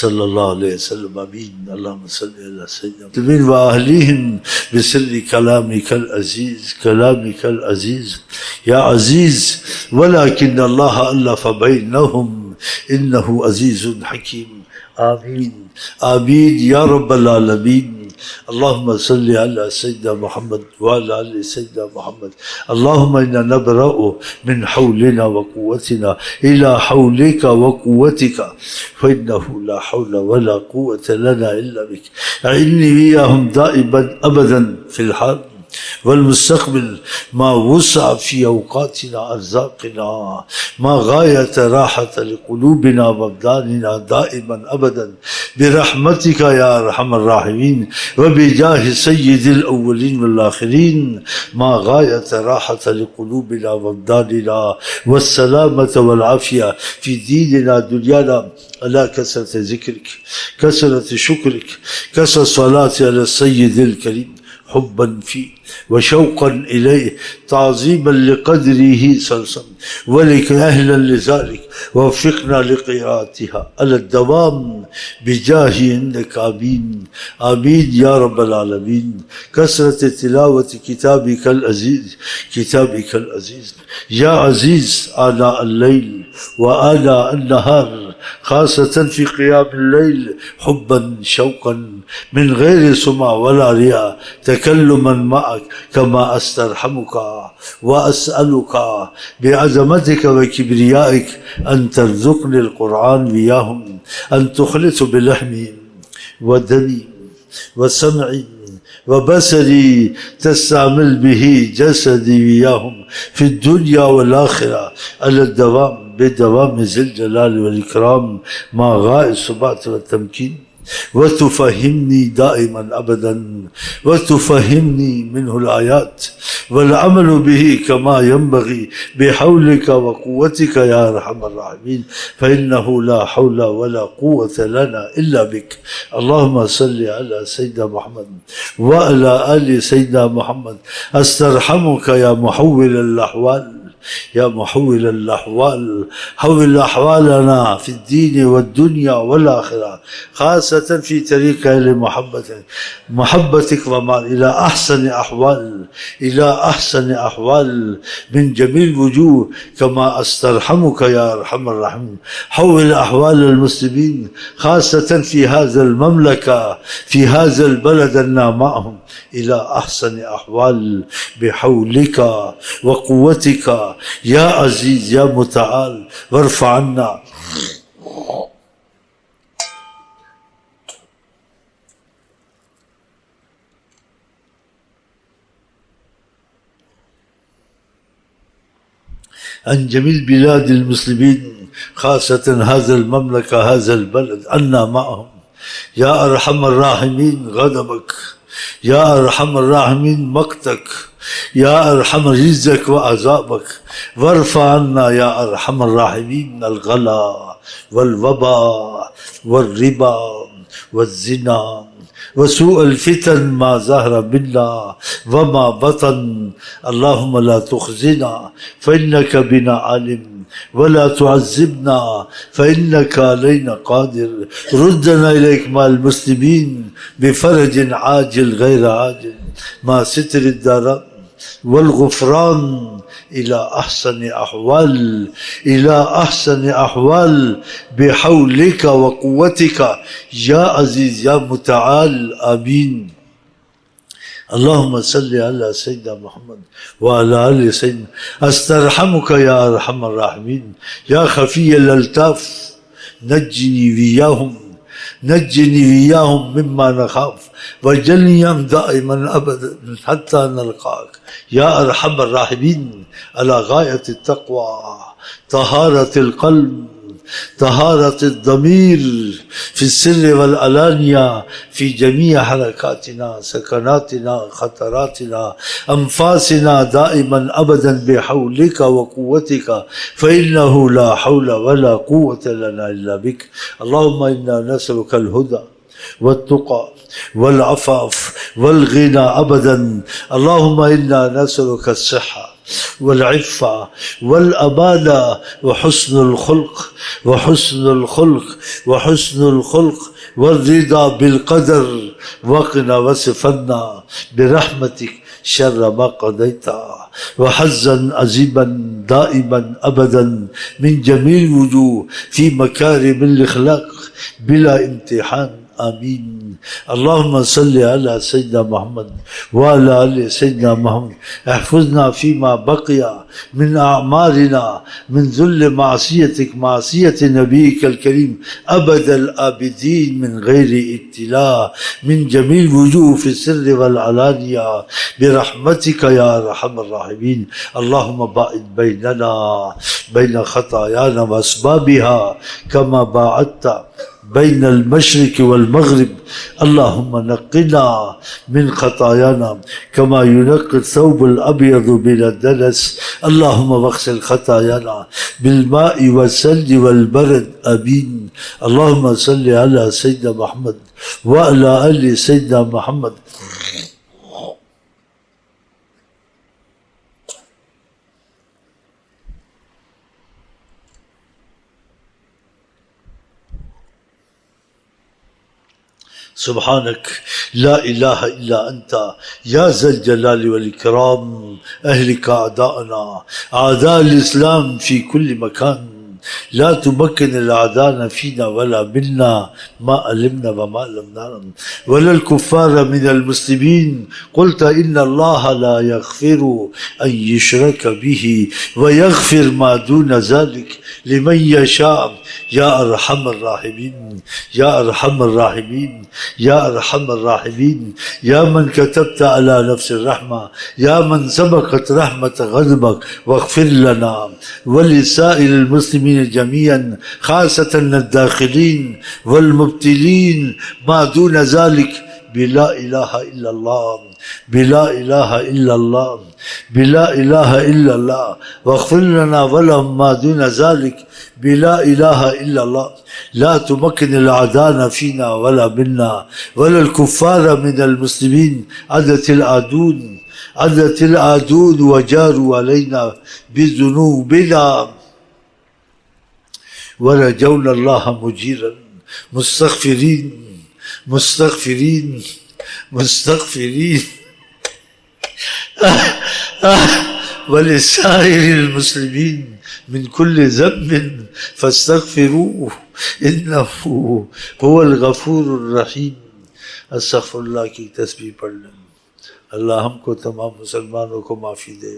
صلى الله عليه وسلم. آمين. اللهم صل على سيدنا محمد وأهليهم بسر كلامك العزيز يا عزيز، ولكن الله ألف بينهم إنه عزيز حكيم. آمين آمين يا رب العالمين. اللهم صل على سيدنا محمد وعلى آل سيدنا محمد. اللهم إنا نبرأ من حولنا وقوتنا إلى حولك وقوتك، فإنه لا حول ولا قوة لنا إلا بك. أعني وياهم دائما أبدا في الحال والمستقبل ما وسع في أوقاتنا أرزاقنا، ما غاية راحة لقلوبنا وأبداننا دائما أبدا برحمتك يا أرحم الراحمين، وبجاه سيد الأولين والآخرين ما غاية راحة لقلوبنا وأبداننا والسلامة والعافية في ديننا دنيانا على كثرة ذكرك، كثرة شكرك، كثرة صلاة على السيد الكريم، حبا فيه وشوقا إليه، تعظيما لقدره صلى الله عليه وسلم، ولك أهلا لذلك. ووفقنا لقراءتها على الدوام بجاه إنك. آمين آمين يا رب العالمين. كثرة تلاوة كتابك العزيز، كتابك العزيز يا عزيز آناء الليل وآناء النهار، خاصة في قيام الليل، حبا شوقا من غير سمع ولا رياء، تكلما معك كما أسترحمك وأسألك بعظمتك وكبريائك أن ترزقني القرآن وياهم، أن تخلص بلحمي ودمي وسمعي وبصري، تستعمل به جسدي وياهم في الدنيا والآخرة على الدوام بدوام ذي الجلال والإكرام مع غاية الثبات والتمكين، وتفهمني دائما أبدا، وتفهمني منه الآيات والعمل به كما ينبغي بحولك وقوتك يا أرحم الراحمين، فإنه لا حول ولا قوة لنا إلا بك. اللهم صل على سيدنا محمد وعلى آل سيدنا محمد. أسترحمك يا محول الأحوال، يا محول الأحوال، حول أحوالنا في الدين والدنيا والآخرة، خاصة في طريق محبتك وما إلى أحسن أحوال، إلى أحسن أحوال من جميع الوجوه، كما أسترحمك يا أرحم الراحمين. حول أحوال المسلمين خاصة في هذا المملكة، في هذا البلد معهم إلى أحسن أحوال بحولك وقوتك يا عزيز يا متعال. وارفع عنا عن جميع بلاد المسلمين، خاصة هذا المملكة، هذا البلد، عنا معهم يا أرحم الراحمين غضبك، يا أرحم الراحمين مقتك، يا أرحم رزقك وعذابك. وارفع عنا يا أرحم الراحمين الغلا والوباء والربا والزنا وسوء الفتن ما ظهر منا وما بطن. اللهم لا تخزنا فإنك بنا عالم، ولا تعذبنا فإنك علينا قادر. ردنا إليك مع المسلمين بفرج عاجل غير عاجل، مع ستر الدارين والغفران إلى أحسن أحوال، إلى أحسن أحوال بحولك وقوتك يا عزيز يا متعال. آمين. اللهم صل على سيدنا محمد وعلى آل سيدنا. أسترحمك يا أرحم الراحمين يا خفي الألطاف، نجني وياهم، نجني وياهم مما نخاف، واجعلني دائما أبدا حتى نلقاك يا أرحم الراحمين. على غاية التقوى، طهارة القلب، طهارة الضمير في السر والعلانية، في جميع حركاتنا، سكناتنا، خطراتنا، أنفاسنا، دائما أبدا بحولك وقوتك، فإنه لا حول ولا قوة لنا إلا بك. اللهم إنا نسألك الهدى والتقى والعفاف والغنى أبدا. اللهم إنا نسألك الصحة والعفة والأمانة وحسن الخلق وحسن الخلق وحسن الخلق والرضا بالقدر. وقنا واصرف عنا برحمتك شر ما قضيت، وحزا عزيما دائما أبدا من جميع الوجوه في مكارم الأخلاق بلا امتحان. آمين. اللهم صل على سيدنا محمد وعلى آل سيدنا محمد. احفظنا فيما بقي من أعمالنا من ذل معصيتك معصية نبيك الكريم أبد الآبدين من غير ابتلاء من جميع الوجوه في السر والعلانية برحمتك يا أرحم الراحمين. اللهم باعد بيننا بين خطايانا وأسبابها كما باعدت بين المشرق والمغرب. اللهم نقنا من خطايانا كما ينقى الثوب الأبيض من الدنس. اللهم واغسل خطايانا بالماء والثلج والبرد. آمين. اللهم صل على سيدنا محمد وعلى آل سيدنا محمد. سبحانك لا إله إلا أنت يا ذا الجلال والإكرام. أهلك أعداءنا أعداء الإسلام في كل مكان. لا تمكن الأعداء فينا ولا منا ما علمنا وما لم نعلم ولا الكفار من المسلمين. قلت إن الله لا يغفر أن يشرك به ويغفر ما دون ذلك لمن يشاء. يا أرحم الراحمين يا أرحم الراحمين يا أرحم الراحمين. يا من كتبت على نفس الرحمة يا من سبقت رحمة غضبك واغفر لنا ولسائر المسلمين جميعا خاصة الداخلين والمبتلين ما دون ذلك بلا إله إلا الله بلا إله إلا الله بلا إله إلا الله. واغفر لنا ولهم ما دون ذلك بلا إله إلا الله. لا تمكن الأعداء فينا ولا منا ولا الكفار من المسلمين. عدت العدود وجاروا علينا بذنوبنا ورجونا الله مجيرا مستغفرين مستغفرين مستغفرين ولسائر المسلمين من كل ذنب فاستغفروه إنه هو الغفور الرحيم. استغفر اللہ کی تسبیح پڑھ لیں. اللہ ہم کو تمام مسلمانوں کو معافی دے.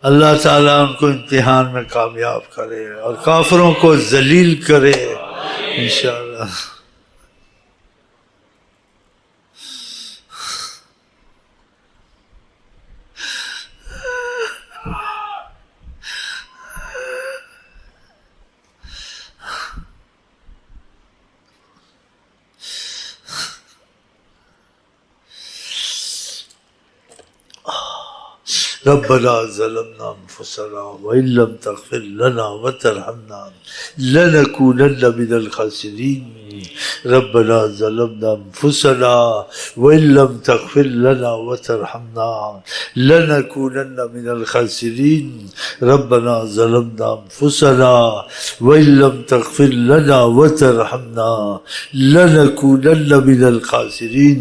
اللہ تعالیٰ ان کو امتحان میں کامیاب کرے اور کافروں کو ذلیل کرے انشاءاللہ. ربنا ظلمنا أنفسنا وإن لم تغفر لنا وترحمنا لنكونن من الخاسرين ربنا ظلمنا أنفسنا وإن لم تغفر لنا وترحمنا لنكونن من الخاسرين ربنا ظلمنا أنفسنا وإن لم تغفر لنا وترحمنا لنكونن من الخاسرين.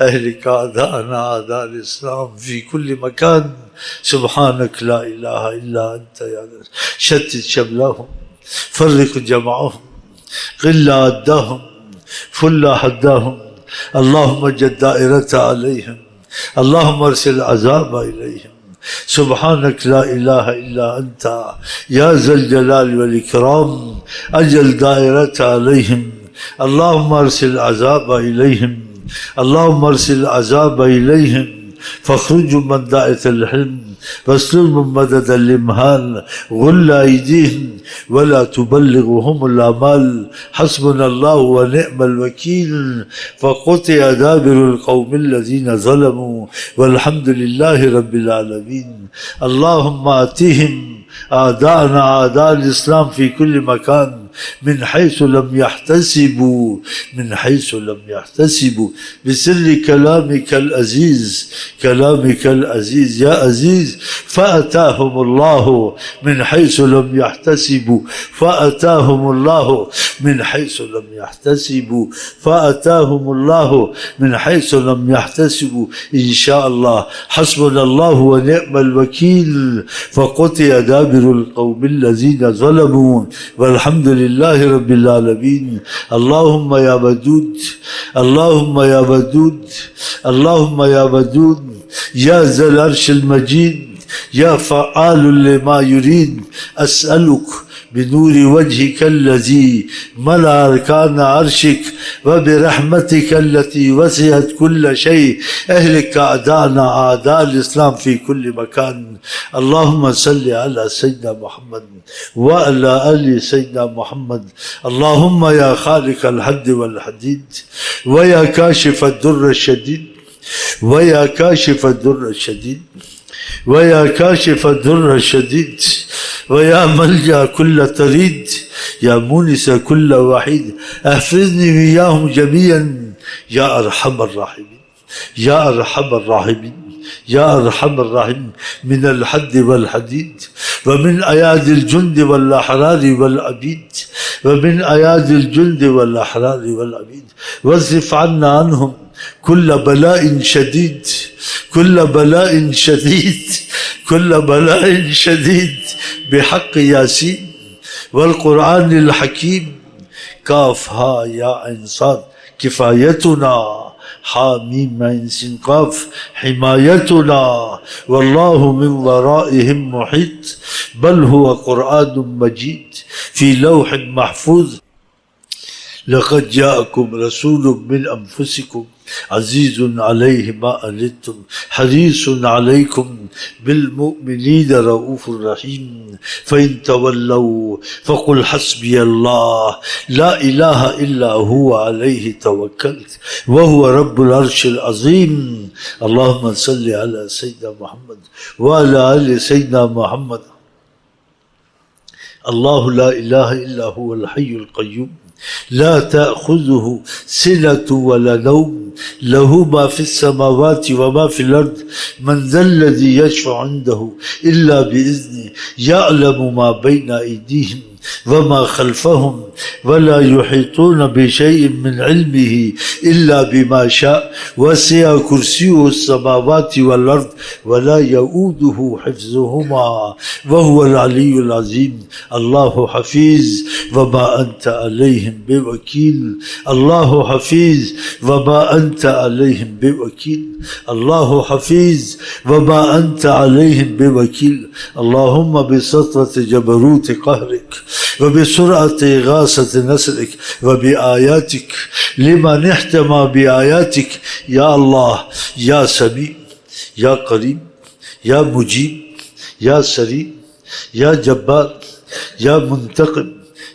أهلك أعداءنا أعداء الإسلام في كل مكان. سبحانك لا إله إلا أنت يا ذا شتت شملهم فرق جمعهم غل عداهم فل حداهم اللهم جد دائرة عليهم اللهم ارسل عذاب إليهم. سبحانك لا إله إلا أنت يا ذا الجلال والإكرام أجل دائرة عليهم اللهم ارسل عذاب إليهم اللهم ارسل عذاب إليهم فاخرج من دائة الحلم واسلل من مدد الإمهال غل أيديهم ولا تبلغهم الأمال حسبنا الله ونعم الوكيل. فقطع دابر القوم الذين ظلموا والحمد لله رب العالمين. اللهم آتهم أعداءنا أعداء الإسلام في كل مكان من حيث لم يحتسبوا من حيث لم يحتسبوا بسر كلامك العزيز كلامك العزيز يا عزيز. فأتاهم الله من حيث لم يحتسبوا فأتاهم الله من حيث لم يحتسبوا فأتاهم الله من حيث لم يحتسبوا إن شاء الله. حسبنا الله ونعم الوكيل. فقطع دابر القوم الذين ظلموا والحمد لله رب العالمين. اللهم يا ودود اللهم يا ودود اللهم يا ودود يا ذا العرش المجيد يا فعال لما يريد. أسألك بنور وجهك الذي ملأ أركان عرشك وبرحمتك التي وسعت كل شيء أهلك أعداءنا أعداء الإسلام في كل مكان. اللهم صل على سيدنا محمد وعلى آل سيدنا محمد. اللهم يا خالق الحد والحديد ويا كاشف الضر الشديد ويا كاشف الضر الشديد ويا كاشف الضر الشديد ويا ملجأ كل طريد يا مونس كل وحيد. احفظني وإياهم جميعا يا أرحم الراحمين يا أرحم الراحمين يا أرحم الراحمين. من الحد والحديد ومن أيادي الجند والأحرار والعبيد ومن أيادي الجند والأحرار والعبيد. واصرف عنا عنهم كل بلاء شديد كل بلاء شديد كل بلاء شديد بحق ياسين والقرآن الحكيم. كاف ها يا عين صاد كفايتنا حاميم عين سين قاف حمايتنا والله من ورائهم محيط بل هو قرآن مجيد في لوح محفوظ. لقد جاءكم رسول من أنفسكم عزيز عليه ما عنتم حريص عليكم بالمؤمنين رؤوف رحيم. فإن تولوا فقل حسبي الله لا إله إلا هو عليه توكلت وهو رب العرش العظيم. اللهم صل على سيدنا محمد وعلى آل سيدنا محمد. الله لا إله إلا هو الحي القيوم لا تأخذه سنة ولا نوم له ما في السماوات وما في الأرض. من ذا الذي يشفع عنده إلا بإذنه يعلم ما بين أيديهم وما خلفهم ولا يحيطون بشيء من علمه إلا بما شاء. وسع كرسيه السماوات والأرض ولا يؤوده حفظهما وهو العلي العظيم. الله حفيظ وما أنت عليهم بوكيل الله حفيظ وما أنت عليهم بوكيل الله حفيظ وما أنت عليهم بوكيل. اللهم بسطرة جبروت قهرك وبسرعة إغاثة نصرك وبآياتك لمن احتمى بآياتك يا الله يا سميع يا قريب يا مجيب يا سريع يا جبار يا منتقم